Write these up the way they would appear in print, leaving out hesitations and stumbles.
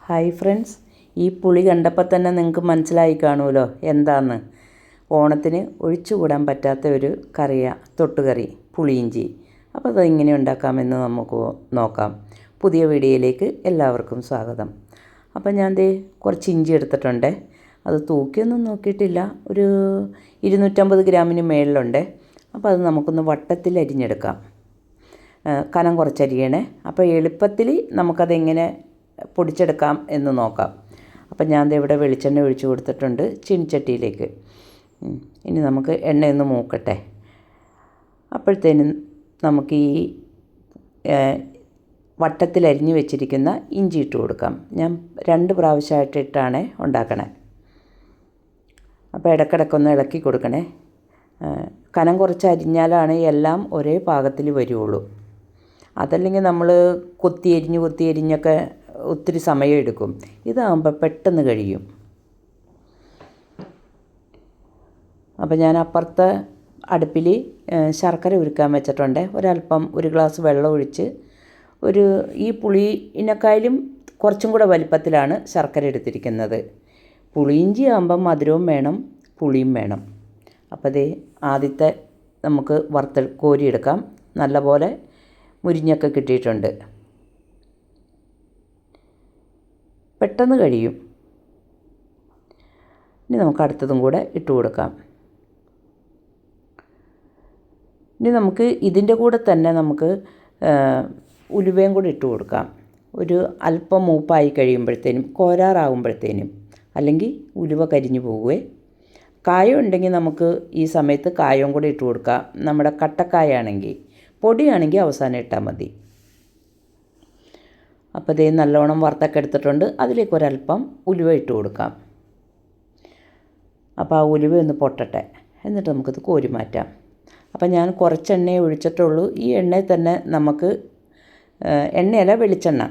Hi friends, ഈ പുളി കണ്ടപ്പോൾ തന്നെ നിങ്ങൾക്ക് മനസ്സിലായി കാണുമല്ലോ എന്താന്ന്. ഓണത്തിന് ഒഴിച്ചുകൂടാൻ പറ്റാത്ത ഒരു കറിയാണ് തൊട്ടുകറി പുളിയിഞ്ചി. അപ്പോൾ അതെങ്ങനെ ഉണ്ടാക്കാമെന്ന് നമുക്ക് നോക്കാം. പുതിയ വീഡിയോയിലേക്ക് എല്ലാവർക്കും സ്വാഗതം. അപ്പോൾ ഞാൻ കുറച്ച് ഇഞ്ചി എടുത്തിട്ടുണ്ട്. അത് തൂക്കിയൊന്നും നോക്കിയിട്ടില്ല, ഒരു 250 ഗ്രാമിന് മേളിലുണ്ട്. അപ്പോൾ അത് നമുക്കൊന്ന് വട്ടത്തിൽ അരിഞ്ഞെടുക്കാം. കനം കുറച്ചരിയണേ. അപ്പോൾ എളുപ്പത്തിൽ നമുക്കതെങ്ങനെ പൊടിച്ചെടുക്കാം എന്ന് നോക്കാം. അപ്പം ഞാൻ ഇവിടെ വെളിച്ചെണ്ണ ഒഴിച്ച് കൊടുത്തിട്ടുണ്ട് ചീനിച്ചട്ടിയിലേക്ക്. ഇനി നമുക്ക് എണ്ണയൊന്ന് മൂക്കട്ടെ. അപ്പോഴത്തേനും നമുക്ക് ഈ വട്ടത്തിൽ അരിഞ്ഞ് വെച്ചിരിക്കുന്ന ഇഞ്ചി ഇട്ട് കൊടുക്കാം. ഞാൻ 2 പ്രാവശ്യമായിട്ടിട്ടാണ് ഉണ്ടാക്കണേ. അപ്പോൾ ഇടയ്ക്കിടയ്ക്കൊന്ന് ഇളക്കി കൊടുക്കണേ. കനം കുറച്ച് അരിഞ്ഞാലാണ് എല്ലാം ഒരേ പാകത്തിൽ വരുള്ളൂ. അതല്ലെങ്കിൽ നമ്മൾ കൊത്തി എരിഞ്ഞൊക്കെ ഒത്തിരി സമയം എടുക്കും. ഇതാകുമ്പോൾ പെട്ടെന്ന് കഴിയും. അപ്പോൾ ഞാൻ അപ്പുറത്തെ അടുപ്പിൽ ശർക്കര ഉരുക്കാൻ വെച്ചിട്ടുണ്ട്. ഒരു ഗ്ലാസ് വെള്ളം ഒഴിച്ച് ഈ പുളിയിനേക്കാളും കുറച്ചും കൂടെ വലിപ്പത്തിലാണ് ശർക്കര എടുത്തിരിക്കുന്നത്. പുളിയിഞ്ചി ആകുമ്പം മധുരവും വേണം, പുളിയും വേണം. അപ്പോൾ ആദ്യത്തെ നമുക്ക് കോരിയെടുക്കാം. നല്ലപോലെ മുരിഞ്ഞൊക്കെ കിട്ടിയിട്ടുണ്ട്. പെട്ടെന്ന് കഴിയും. ഇനി നമുക്ക് അടുത്തതും കൂടെ ഇട്ട് കൊടുക്കാം. ഇനി നമുക്ക് ഇതിൻ്റെ കൂടെ തന്നെ നമുക്ക് ഉലുവയും കൂടി ഇട്ട് കൊടുക്കാം. ഒരു അല്പം മൂപ്പായി കഴിയുമ്പോഴത്തേനും, കോരാറാകുമ്പോഴത്തേനും, അല്ലെങ്കിൽ ഉലുവ കരിഞ്ഞു പോകുവേ. കായം ഉണ്ടെങ്കിൽ നമുക്ക് ഈ സമയത്ത് കായവും കൂടി ഇട്ട് കൊടുക്കാം. നമ്മുടെ കട്ടക്കായാണെങ്കിൽ, പൊടിയാണെങ്കിൽ അവസാനം ഇട്ടാൽ മതി. അപ്പോൾ നല്ലോണം വറുത്തൊക്കെ എടുത്തിട്ടുണ്ട്. അതിലേക്ക് ഒരല്പം ഉലുവ ഇട്ട് കൊടുക്കാം. അപ്പോൾ ആ ഉലുവ ഒന്ന് പൊട്ടട്ടെ, എന്നിട്ട് നമുക്കിത് കോരി മാറ്റാം. അപ്പോൾ ഞാൻ കുറച്ച് എണ്ണയെ ഒഴിച്ചിട്ടുള്ളൂ. ഈ എണ്ണയിൽ തന്നെ നമുക്ക് എണ്ണയല്ല, വെളിച്ചെണ്ണ,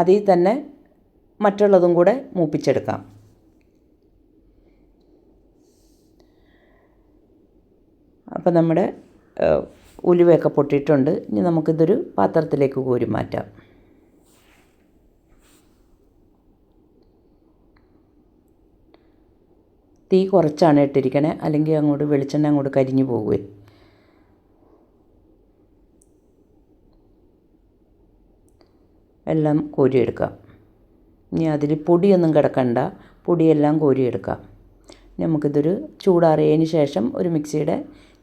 അതിൽ തന്നെ മറ്റുള്ളതും കൂടെ മൂപ്പിച്ചെടുക്കാം. അപ്പോൾ നമ്മുടെ ഉലുവയൊക്കെ പൊട്ടിയിട്ടുണ്ട്. ഇനി നമുക്കിതൊരു പാത്രത്തിലേക്ക് കോരി മാറ്റാം. തീ കുറച്ചാണ് ഇട്ടിരിക്കണേ, അല്ലെങ്കിൽ വെളിച്ചെണ്ണ അങ്ങോട്ട് കരിഞ്ഞു പോകുവേ. എല്ലാം കോരിയെടുക്കാം. ഇനി അതിൽ പൊടിയൊന്നും കിടക്കണ്ട, പൊടിയെല്ലാം കോരിയെടുക്കാം. നമുക്കിതൊരു ചൂടാറിയതിന് ശേഷം ഒരു മിക്സിയുടെ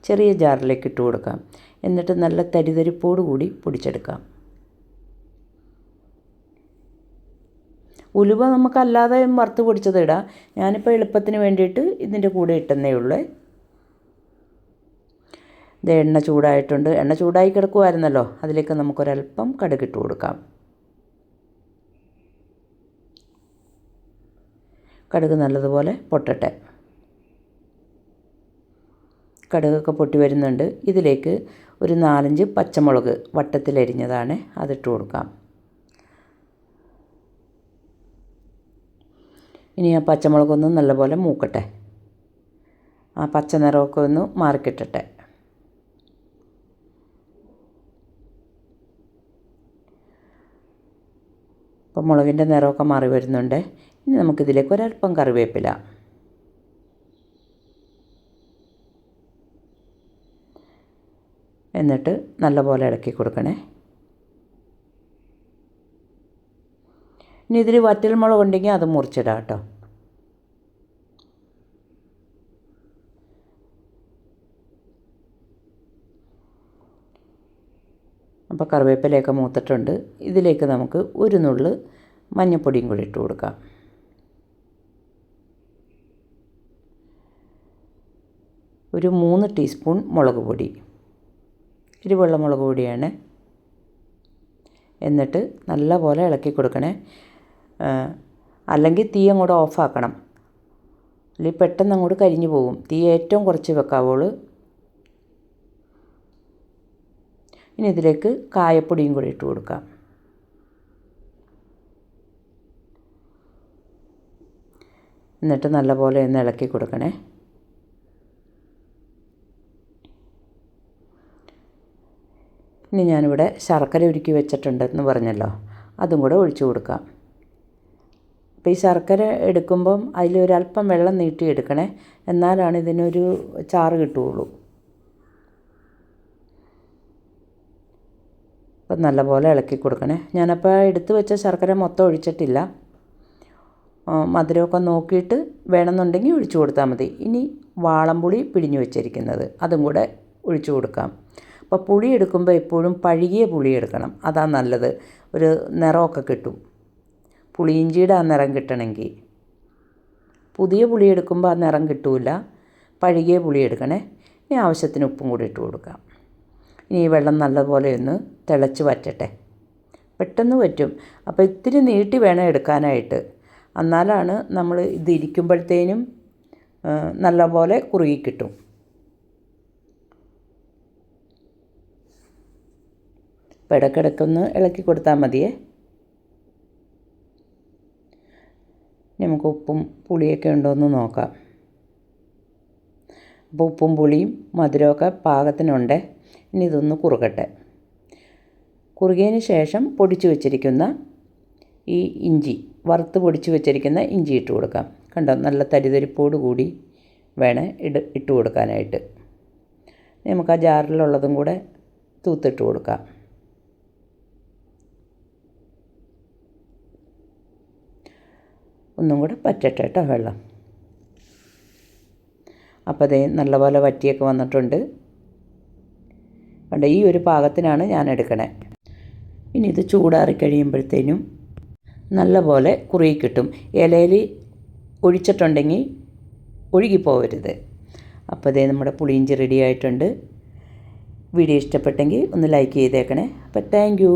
ചെറിയ ജാറിലേക്ക് ഇട്ട് കൊടുക്കാം. എന്നിട്ട് നല്ല തരിതരിപ്പോട് കൂടി പൊടിച്ചെടുക്കാം. ഉലുവ നമുക്കല്ലാതെ വറുത്ത് പൊടിച്ചത് ഇടാം. ഞാനിപ്പോൾ എളുപ്പത്തിന് വേണ്ടിയിട്ട് ഇതിൻ്റെ കൂടെ ഇട്ടെന്നേ ഉള്ളൂ. എണ്ണ ചൂടായിട്ടുണ്ട്. എണ്ണ ചൂടായി കിടക്കുമായിരുന്നല്ലോ, അതിലേക്ക് നമുക്കൊരല്പം കടുകിട്ട് കൊടുക്കാം. കടുക് നല്ലതുപോലെ പൊട്ടട്ടെ. കടുകൊക്കെ പൊട്ടി വരുന്നുണ്ട്. ഇതിലേക്ക് ഒരു 4-5 പച്ചമുളക് വട്ടത്തിലരിഞ്ഞതാണ്, അതിട്ട് കൊടുക്കാം. ഇനി ആ പച്ചമുളകൊന്ന് നല്ലപോലെ മൂക്കട്ടെ. ആ പച്ച നിറമൊക്കെ ഒന്ന് മാറിക്കിട്ടട്ടെ. അപ്പോൾ മുളകിൻ്റെ നിറമൊക്കെ മാറി വരുന്നുണ്ട്. ഇനി നമുക്കിതിലേക്ക് ഒരല്പം കറിവേപ്പില, എന്നിട്ട് നല്ലപോലെ ഇളക്കി കൊടുക്കണേ. ഇനി ഇതിൽ വറ്റൽമുളക് ഉണ്ടെങ്കിൽ അത് മുറിച്ചിടാം കേട്ടോ. അപ്പോൾ കറിവേപ്പിലയൊക്കെ മൂത്തിട്ടുണ്ട്. ഇതിലേക്ക് നമുക്ക് ഒരു നുള്ള് മഞ്ഞൾപ്പൊടിയും കൂടി ഇട്ട് കൊടുക്കാം. ഒരു 3 ടീസ്പൂൺ മുളക് പൊടി, എരിവുള്ള മുളക് പൊടിയാണ്. എന്നിട്ട് നല്ലപോലെ ഇളക്കി കൊടുക്കണേ. അല്ലെങ്കിൽ തീ അങ്ങോട്ട് ഓഫാക്കണം, അല്ലെങ്കിൽ പെട്ടെന്ന് അങ്ങോട്ട് കരിഞ്ഞു പോകും. തീ ഏറ്റവും കുറച്ച് വെക്കാവുള്ളൂ. ഇനി ഇതിലേക്ക് കായപ്പൊടിയും കൂടി ഇട്ട് കൊടുക്കാം. എന്നിട്ട് നല്ലപോലെ ഒന്ന് ഇളക്കി കൊടുക്കണേ. ഇനി ഞാനിവിടെ ശർക്കര ഉരുക്കി വെച്ചിട്ടുണ്ടെന്ന് പറഞ്ഞല്ലോ, അതും കൂടെ ഒഴിച്ചു കൊടുക്കാം. അപ്പോൾ ഈ ശർക്കര എടുക്കുമ്പം അതിലൊരല്പം വെള്ളം നീട്ടിയെടുക്കണേ, എന്നാലാണ് ഇതിനൊരു ചാറ് കിട്ടുകയുള്ളൂ. അപ്പം നല്ലപോലെ ഇളക്കി കൊടുക്കണേ. ഞാനപ്പോൾ എടുത്ത് വെച്ച ശർക്കര മൊത്തം ഒഴിച്ചിട്ടില്ല. മധുരമൊക്കെ നോക്കിയിട്ട് വേണമെന്നുണ്ടെങ്കിൽ ഒഴിച്ചു കൊടുത്താൽ മതി. ഇനി വാളംപുളി പിഴിഞ്ഞ് വെച്ചിരിക്കുന്നത് അതും കൂടെ ഒഴിച്ചു കൊടുക്കാം. അപ്പോൾ പുളി എടുക്കുമ്പോൾ എപ്പോഴും പഴകിയ പുളി എടുക്കണം, അതാണ് നല്ലത്. ഒരു നിറമൊക്കെ കിട്ടും, പുളിയിഞ്ചിയുടെ ആ നിറം കിട്ടണമെങ്കിൽ. പുതിയ പുളി എടുക്കുമ്പോൾ ആ നിറം കിട്ടില്ല, പഴകിയ പുളി എടുക്കണേ. ഇനി ആവശ്യത്തിന് ഉപ്പും കൂടി ഇട്ട് കൊടുക്കാം. ഇനി ഈ വെള്ളം നല്ലപോലെ ഒന്ന് തിളച്ച് വറ്റട്ടെ. പെട്ടെന്ന് വറ്റും. അപ്പോൾ ഇത്തിരി നീട്ടി വേണം എടുക്കാനായിട്ട്, എന്നാലാണ് നമ്മൾ ഇത് ഇരിക്കുമ്പോഴത്തേനും നല്ലപോലെ കുറുകി കിട്ടും. അപ്പോൾ ഇടയ്ക്കിടയ്ക്കൊന്ന് ഇളക്കി കൊടുത്താൽ മതിയേ. നമുക്ക് ഉപ്പും പുളിയൊക്കെ ഉണ്ടോയെന്ന് നോക്കാം. അപ്പോൾ ഉപ്പും പുളിയും മധുരമൊക്കെ പാകത്തിനുണ്ട്. ഇനി ഇതൊന്ന് കുറുകട്ടെ. കുറുകിയതിന് ശേഷം പൊടിച്ചു വെച്ചിരിക്കുന്ന ഈ ഇഞ്ചി, വറുത്ത് പൊടിച്ച് വെച്ചിരിക്കുന്ന ഇഞ്ചി ഇട്ട് കൊടുക്കാം. കണ്ടോ, നല്ല തരിതരിപ്പോട് കൂടി വേണം ഇട്ട് കൊടുക്കാനായിട്ട്. നമുക്ക് ആ ജാറിലുള്ളതും കൂടെ തൂത്തിട്ട് കൊടുക്കാം. ഒന്നും കൂടെ പറ്റട്ടെ കേട്ടോ വെള്ളം. അപ്പോൾ അതേ നല്ലപോലെ വറ്റിയൊക്കെ വന്നിട്ടുണ്ട്. കണ്ടോ, ഈ ഒരു പാകത്തിനാണ് ഞാൻ എടുക്കണേ. ഇനി ഇത് ചൂടാറി കഴിയുമ്പോഴത്തേനും നല്ലപോലെ കുറുകി കിട്ടും. ഇലയിൽ ഒഴിച്ചിട്ടുണ്ടെങ്കിൽ ഒഴുകിപ്പോവരുത്. അപ്പോൾ ഇതേ നമ്മുടെ പുളിയിഞ്ചി റെഡി ആയിട്ടുണ്ട്. വീഡിയോ ഇഷ്ടപ്പെട്ടെങ്കിൽ ഒന്ന് ലൈക്ക് ചെയ്തേക്കണേ. അപ്പോൾ താങ്ക് യു.